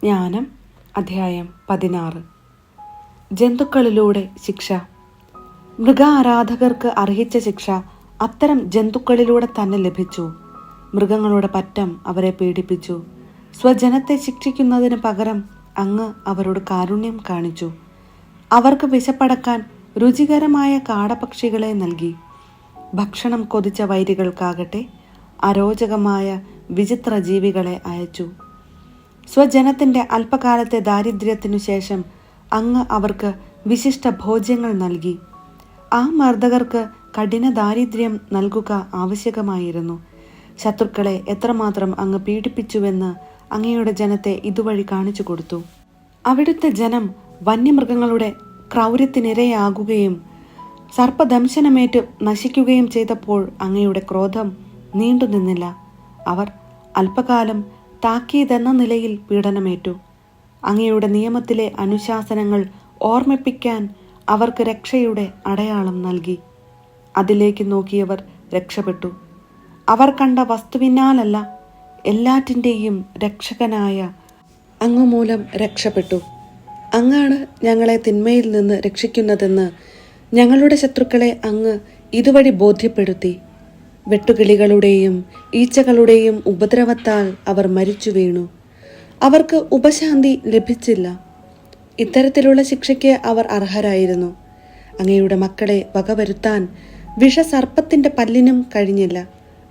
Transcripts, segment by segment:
ജ്ഞാനം അധ്യായം 16. ജന്തുക്കളിലൂടെ ശിക്ഷ. മൃഗ ആരാധകർക്ക് അർഹിച്ച ശിക്ഷ അത്തരം ജന്തുക്കളിലൂടെ തന്നെ ലഭിച്ചു. മൃഗങ്ങളുടെ പറ്റം അവരെ പീഡിപ്പിച്ചു. സ്വജനത്തെ ശിക്ഷിക്കുന്നതിന് പകരം അങ്ങ് അവരോട് കാരുണ്യം കാണിച്ചു. അവർക്ക് വിശപ്പടക്കാൻ രുചികരമായ കാടപക്ഷികളെ നൽകി. ഭക്ഷണം കൊതിച്ച വൈരികൾക്കാകട്ടെ അരോചകമായ വിചിത്ര ജീവികളെ അയച്ചു. സ്വജനത്തിൻ്റെ അല്പകാലത്തെ ദാരിദ്ര്യത്തിനു ശേഷം അങ്ങ് അവർക്ക് വിശിഷ്ട ഭോജ്യങ്ങൾ നൽകി. ആ മർദ്ദകർക്ക് കഠിന ദാരിദ്ര്യം നൽകുക ആവശ്യകമായിരുന്നു. ശത്രുക്കളെ എത്രമാത്രം അങ്ങ് പീഡിപ്പിച്ചുവെന്ന് അങ്ങയുടെ ജനത്തെ ഇതുവഴി കാണിച്ചു കൊടുത്തു. അവിടുത്തെ ജനം വന്യമൃഗങ്ങളുടെ ക്രൗര്യത്തിനിരയാകുകയും സർപ്പദംശനമേറ്റ് നശിക്കുകയും ചെയ്തപ്പോൾ അങ്ങയുടെ ക്രോധം നീണ്ടുനിന്നില്ല. അവർ അല്പകാലം താക്കീതെന്ന നിലയിൽ പീഡനമേറ്റു. അങ്ങയുടെ നിയമത്തിലെ അനുശാസനങ്ങൾ ഓർമ്മിപ്പിക്കാൻ അവർക്ക് രക്ഷയുടെ അടയാളം നൽകി. അതിലേക്ക് നോക്കിയവർ രക്ഷപ്പെട്ടു. അവർ കണ്ട വസ്തുവിനാലല്ല, എല്ലാറ്റിൻ്റെയും രക്ഷകനായ അങ്ങ് മൂലം രക്ഷപ്പെട്ടു. അങ്ങാണ് ഞങ്ങളെ തിന്മയിൽ നിന്ന് രക്ഷിക്കുന്നതെന്ന് ഞങ്ങളുടെ ശത്രുക്കളെ അങ്ങ് ഇതുവഴി ബോധ്യപ്പെടുത്തി. വെട്ടുകിളികളുടെയും ഈച്ചകളുടെയും ഉപദ്രവത്താൽ അവർ മരിച്ചു വീണു. അവർക്ക് ഉപശാന്തി ലഭിച്ചില്ല. ഇത്തരത്തിലുള്ള ശിക്ഷയ്ക്ക് അവർ അർഹരായിരുന്നു. അങ്ങയുടെ മക്കളെ വകവരുത്താൻ വിഷസർപ്പത്തിൻ്റെ പല്ലിനും കഴിഞ്ഞില്ല.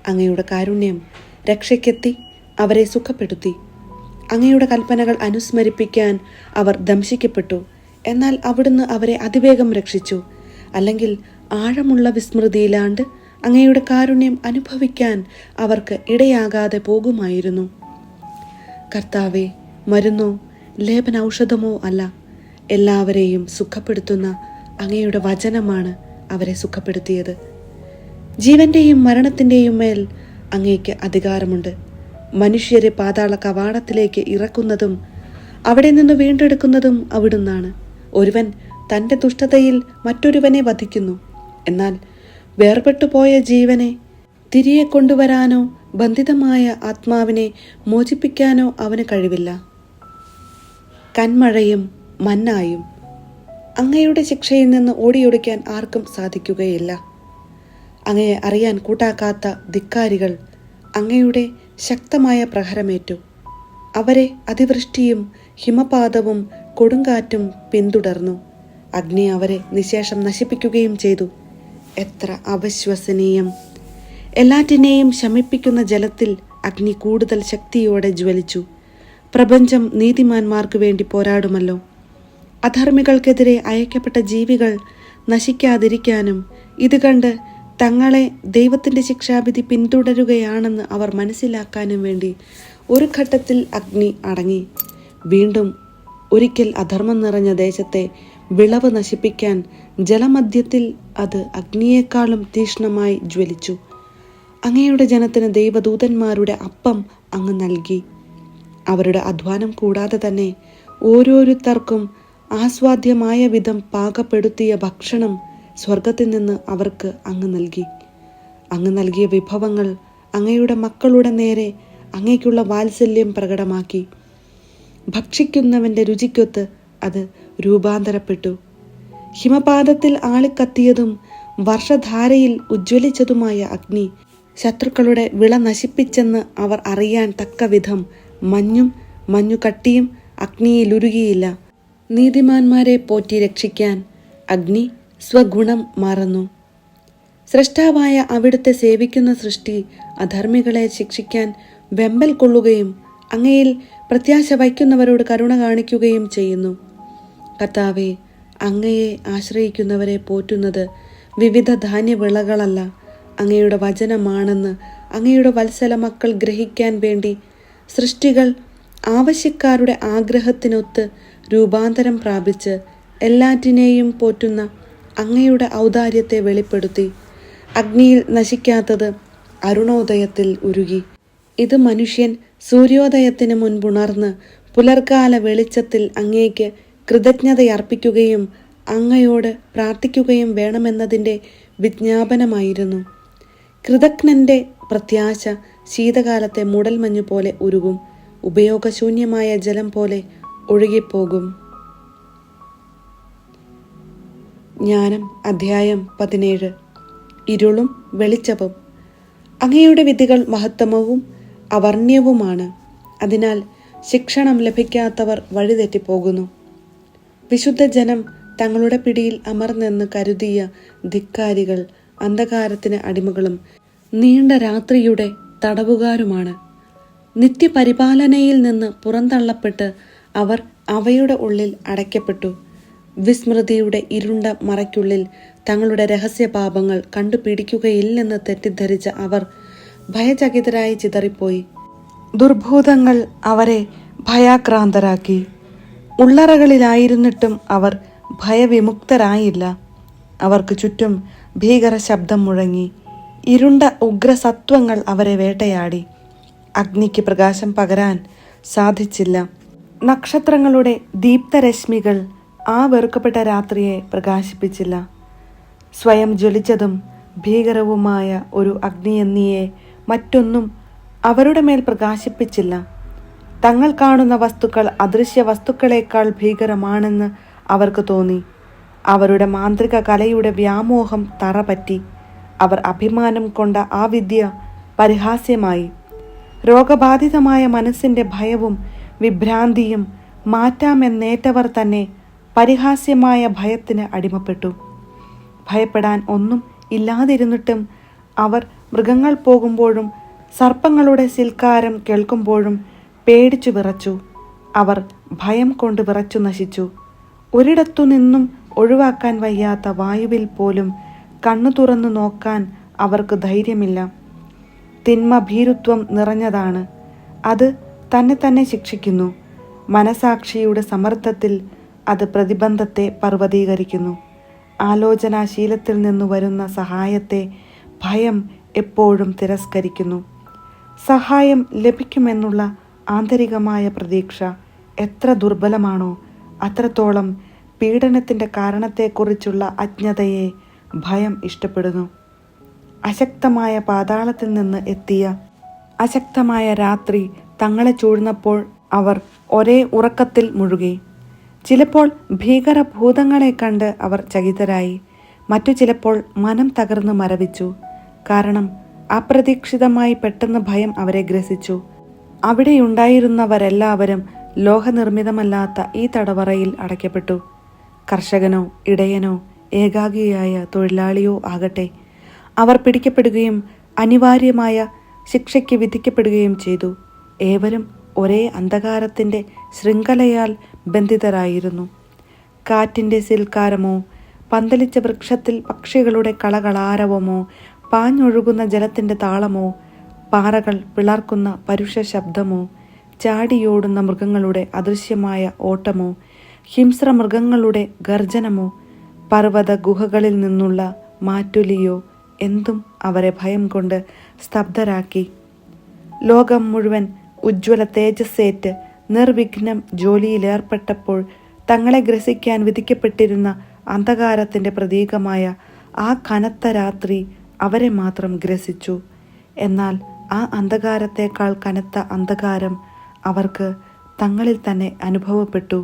അങ്ങയുടെ കാരുണ്യം രക്ഷയ്ക്കെത്തി അവരെ സുഖപ്പെടുത്തി. അങ്ങയുടെ കൽപ്പനകൾ അനുസ്മരിപ്പിക്കാൻ അവർ ദംശിക്കപ്പെട്ടു. എന്നാൽ അവിടുന്ന് അവരെ അതിവേഗം രക്ഷിച്ചു. അല്ലെങ്കിൽ ആഴമുള്ള വിസ്മൃതിയിലാണ്ട് അങ്ങയുടെ കാരുണ്യം അനുഭവിക്കാൻ അവർക്ക് ഇടയാകാതെ പോകുമായിരുന്നു. കർത്താവേ, മരുന്നോ ലേപനൌഷധമോ അല്ല, എല്ലാവരെയും സുഖപ്പെടുത്തുന്ന അങ്ങയുടെ വചനമാണ് അവരെ സുഖപ്പെടുത്തിയത്. ജീവന്റെയും മരണത്തിൻ്റെയും മേൽ അങ്ങേക്ക് അധികാരമുണ്ട്. മനുഷ്യരെ പാതാള കവാടത്തിലേക്ക് ഇറക്കുന്നതും അവിടെ നിന്ന് വീണ്ടെടുക്കുന്നതും അവിടുന്നാണ്. ഒരുവൻ തൻ്റെ ദുഷ്ടതയിൽ മറ്റൊരുവനെ വധിക്കുന്നു. എന്നാൽ വേർപെട്ടുപോയ ജീവനെ തിരികെ കൊണ്ടുവരാനോ ബന്ധിതമായ ആത്മാവിനെ മോചിപ്പിക്കാനോ അവന് കഴിവില്ല. കന്മഴയും മന്നായും അങ്ങയുടെ ശിക്ഷയിൽ നിന്ന് ഓടിയൊടിക്കാൻ ആർക്കും സാധിക്കുകയില്ല. അങ്ങയെ അറിയാൻ കൂട്ടാക്കാത്ത ധിക്കാരികൾ അങ്ങയുടെ ശക്തമായ പ്രഹരമേറ്റു. അവരെ അതിവൃഷ്ടിയും ഹിമപാതവും കൊടുങ്കാറ്റും പിന്തുടർന്നു. അഗ്നി അവരെ നിശേഷം നശിപ്പിക്കുകയും ചെയ്തു. എത്ര അവിശ്വസനീയം! എല്ലാറ്റിനെയും ശമിപ്പിക്കുന്ന ജലത്തിൽ അഗ്നി കൂടുതൽ ശക്തിയോടെ ജ്വലിച്ചു. പ്രപഞ്ചം നീതിമാന്മാർക്ക് വേണ്ടി പോരാടുമല്ലോ. അധർമ്മികൾക്കെതിരെ അയക്കപ്പെട്ട ജീവികൾ നശിക്കാതിരിക്കാനും ഇത് കണ്ട് തങ്ങളെ ദൈവത്തിൻ്റെ ശിക്ഷാവിധി പിന്തുടരുകയാണെന്ന് അവർ മനസ്സിലാക്കാനും വേണ്ടി ഒരു ഘട്ടത്തിൽ അഗ്നി അടങ്ങി. വീണ്ടും ഒരിക്കൽ അധർമ്മം നിറഞ്ഞ ദേശത്തെ വിളവ് നശിപ്പിക്കാൻ ജലമധ്യത്തിൽ അത് അഗ്നിയേക്കാളും തീക്ഷ്ണമായി ജ്വലിച്ചു. അങ്ങയുടെ ജനത്തിന് ദൈവദൂതന്മാരുടെ അപ്പം അങ്ങ് നൽകി. അവരുടെ അധ്വാനം കൂടാതെ തന്നെ ഓരോരുത്തർക്കും ആസ്വാദ്യമായ വിധം പാകപ്പെടുത്തിയ ഭക്ഷണം സ്വർഗത്തിൽ നിന്ന് അവർക്ക് അങ്ങ് നൽകി. അങ്ങ് നൽകിയ വിഭവങ്ങൾ അങ്ങയുടെ മക്കളുടെ നേരെ അങ്ങേക്കുള്ള വാത്സല്യം പ്രകടമാക്കി. ഭക്ഷിക്കുന്നവൻ്റെ രുചിക്കൊത്ത് അത് രൂപാന്തരപ്പെട്ടു. ഹിമപാതത്തിൽ ആളിക്കത്തിയതും വർഷധാരയിൽ ഉജ്ജ്വലിച്ചതുമായ അഗ്നി ശത്രുക്കളുടെ വിള നശിപ്പിച്ചെന്ന് അവർ അറിയാൻ തക്ക വിധം മഞ്ഞും മഞ്ഞുകട്ടിയും അഗ്നിയിലുരുകിയില്ല. നീതിമാന്മാരെ പോറ്റി രക്ഷിക്കാൻ അഗ്നി സ്വഗുണം മറന്നു. സ്രഷ്ടാവായ അവിടുത്തെ സേവിക്കുന്ന സൃഷ്ടി അധർമ്മികളെ ശിക്ഷിക്കാൻ വെമ്പൽ കൊള്ളുകയും അങ്ങയിൽ പ്രത്യാശ വയ്ക്കുന്നവരോട് കരുണ കാണിക്കുകയും ചെയ്യുന്നു. കർത്താവേ, അങ്ങയെ ആശ്രയിക്കുന്നവരെ പോറ്റുന്നത് വിവിധ ധാന്യവിളകളല്ല, അങ്ങയുടെ വചനമാണെന്ന് അങ്ങയുടെ വത്സല മക്കൾ ഗ്രഹിക്കാൻ വേണ്ടി സൃഷ്ടികൾ ആവശ്യക്കാരുടെ ആഗ്രഹത്തിനൊത്ത് രൂപാന്തരം പ്രാപിച്ച് എല്ലാറ്റിനെയും പോറ്റുന്ന അങ്ങയുടെ ഔദാര്യത്തെ വെളിപ്പെടുത്തി. അഗ്നിയിൽ നശിക്കാത്തത് അരുണോദയത്തിൽ ഉരുകി. ഇത് മനുഷ്യൻ സൂര്യോദയത്തിന് മുൻപുണർന്ന് പുലർക്കാല വെളിച്ചത്തിൽ അങ്ങേക്ക് കൃതജ്ഞതയർപ്പിക്കുകയും അങ്ങയോട് പ്രാർത്ഥിക്കുകയും വേണമെന്നതിൻ്റെ വിജ്ഞാപനമായിരുന്നു. കൃതജ്ഞൻ്റെ പ്രത്യാശ ശീതകാലത്തെ മൂടൽമഞ്ഞു പോലെ ഉരുകും. ഉപയോഗശൂന്യമായ ജലം പോലെ ഒഴുകിപ്പോകും. ജ്ഞാനം അധ്യായം 17. ഇരുളും വെളിച്ചവും. അങ്ങയുടെ വിധികൾ മഹത്തമവും അവർണ്യവുമാണ്. അതിനാൽ ശിക്ഷണം ലഭിക്കാത്തവർ വഴിതെറ്റിപ്പോകുന്നു. വിശുദ്ധ ജനം തങ്ങളുടെ പിടിയിൽ അമർന്നെന്ന് കരുതിയ ധിക്കാരികൾ അന്ധകാരത്തിന് അടിമകളും നീണ്ട രാത്രിയുടെ തടവുകാരുമാണ്. നിത്യപരിപാലനയിൽ നിന്ന് പുറന്തള്ളപ്പെട്ട് അവർ അവയുടെ ഉള്ളിൽ അടയ്ക്കപ്പെട്ടു. വിസ്മൃതിയുടെ ഇരുണ്ട മറയ്ക്കുള്ളിൽ തങ്ങളുടെ രഹസ്യപാപങ്ങൾ കണ്ടുപിടിക്കുകയില്ലെന്ന് തെറ്റിദ്ധരിച്ച അവർ ഭയചകിതരായി ചിതറിപ്പോയി. ദുർഭൂതങ്ങൾ അവരെ ഭയാക്രാന്തരാക്കി. ഉള്ളറകളിലായിരുന്നിട്ടും അവർ ഭയവിമുക്തരായില്ല. അവർക്ക് ചുറ്റും ഭീകര ശബ്ദം മുഴങ്ങി. ഇരുണ്ട ഉഗ്രസത്വങ്ങൾ അവരെ വേട്ടയാടി. അഗ്നിക്ക് പ്രകാശം പകരാൻ സാധിച്ചില്ല. നക്ഷത്രങ്ങളുടെ ദീപ്തരശ്മികൾ ആ വെറുക്കപ്പെട്ട രാത്രിയെ പ്രകാശിപ്പിച്ചില്ല. സ്വയം ജ്വലിച്ചതും ഭീകരവുമായ ഒരു അഗ്നിയെന്നിയെ മറ്റൊന്നും അവരുടെ മേൽ പ്രകാശിപ്പിച്ചില്ല. തങ്ങൾ കാണുന്ന വസ്തുക്കൾ അദൃശ്യ വസ്തുക്കളെക്കാൾ ഭീകരമാണെന്ന് അവർക്ക് തോന്നി. അവരുടെ മാന്ത്രിക കലയുടെ വ്യാമോഹം തറപറ്റി. അവർ അഭിമാനം കൊണ്ട ആ വിദ്യ പരിഹാസ്യമായി. രോഗബാധിതമായ മനസ്സിൻ്റെ ഭയവും വിഭ്രാന്തിയും മാറ്റാമെന്നേറ്റവർ തന്നെ പരിഹാസ്യമായ ഭയത്തിന് അടിമപ്പെട്ടു. ഭയപ്പെടാൻ ഒന്നും ഇല്ലാതിരുന്നിട്ടും അവർ മൃഗങ്ങൾ പോകുമ്പോഴും സർപ്പങ്ങളുടെ സിൽക്കാരം കേൾക്കുമ്പോഴും പേടിച്ചു വിറച്ചു. അവർ ഭയം കൊണ്ട് വിറച്ചു നശിച്ചു. ഒരിടത്തു നിന്നും ഒഴിവാക്കാൻ വയ്യാത്ത വായുവിൽ പോലും കണ്ണു തുറന്നു നോക്കാൻ അവർക്ക് ധൈര്യമില്ല. തിന്മ ഭീരുത്വം നിറഞ്ഞതാണ്. അത് തന്നെ ശിക്ഷിക്കുന്നു. മനസാക്ഷിയുടെ സമ്മർദ്ദത്തിൽ അത് പ്രതിബന്ധത്തെ പർവ്വതീകരിക്കുന്നു. ആലോചനാശീലത്തിൽ നിന്നു വരുന്ന സഹായത്തെ ഭയം എപ്പോഴും തിരസ്കരിക്കുന്നു. സഹായം ലഭിക്കുമെന്നുള്ള ആന്തരികമായ പ്രതീക്ഷ എത്ര ദുർബലമാണോ അത്രത്തോളം പീഡനത്തിൻ്റെ കാരണത്തെക്കുറിച്ചുള്ള അജ്ഞതയെ ഭയം ഇഷ്ടപ്പെടുന്നു. അശക്തമായ പാതാളത്തിൽ നിന്ന് എത്തിയ അശക്തമായ രാത്രി തങ്ങളെ ചൂഴ്ന്നപ്പോൾ അവർ ഒരേ ഉറക്കത്തിൽ മുഴുകി. ചിലപ്പോൾ ഭീകരഭൂതങ്ങളെ കണ്ട് അവർ ചകിതരായി. മറ്റു ചിലപ്പോൾ മനം തകർന്ന് മരവിച്ചു. കാരണം അപ്രതീക്ഷിതമായി പെട്ടെന്ന് ഭയം അവരെ ഗ്രസിച്ചു. അവിടെയുണ്ടായിരുന്നവരെല്ലാവരും ലോഹനിർമ്മിതമല്ലാത്ത ഈ തടവറയിൽ അടയ്ക്കപ്പെട്ടു. കർഷകനോ ഇടയനോ ഏകാഗിയായ തൊഴിലാളിയോ ആകട്ടെ, അവർ പിടിക്കപ്പെടുകയും അനിവാര്യമായ ശിക്ഷയ്ക്ക് വിധിക്കപ്പെടുകയും ചെയ്തു. ഏവരും ഒരേ അന്ധകാരത്തിൻ്റെ ശൃംഖലയാൽ ബന്ധിതരായിരുന്നു. കാറ്റിൻ്റെ സിൽക്കാരമോ പന്തലിച്ച വൃക്ഷത്തിൽ പക്ഷികളുടെ കളകളാരവമോ പാഞ്ഞൊഴുകുന്ന ജലത്തിൻ്റെ താളമോ പാറകൾ പിളർക്കുന്ന പരുഷ ശബ്ദമോ ചാടിയോടുന്ന മൃഗങ്ങളുടെ അദൃശ്യമായ ഓട്ടമോ ഹിംസ്ര മൃഗങ്ങളുടെ ഗർജനമോ പർവ്വത ഗുഹകളിൽ നിന്നുള്ള മാറ്റുലിയോ എന്തും അവരെ ഭയം കൊണ്ട് സ്തബ്ധരാക്കി. ലോകം മുഴുവൻ ഉജ്ജ്വല തേജസ്സേറ്റ് നിർവിഘ്നം ജോലിയിലേർപ്പെട്ടപ്പോൾ തങ്ങളെ ഗ്രസിക്കാൻ വിധിക്കപ്പെട്ടിരുന്ന അന്ധകാരത്തിൻ്റെ പ്രതീകമായ ആ കനത്ത രാത്രി അവരെ മാത്രം ഗ്രസിച്ചു. എന്നാൽ ആ അന്ധകാരത്തേക്കാൾ കനത്ത അന്ധകാരം അവർക്ക് തങ്ങളിൽ തന്നെ അനുഭവപ്പെട്ടു.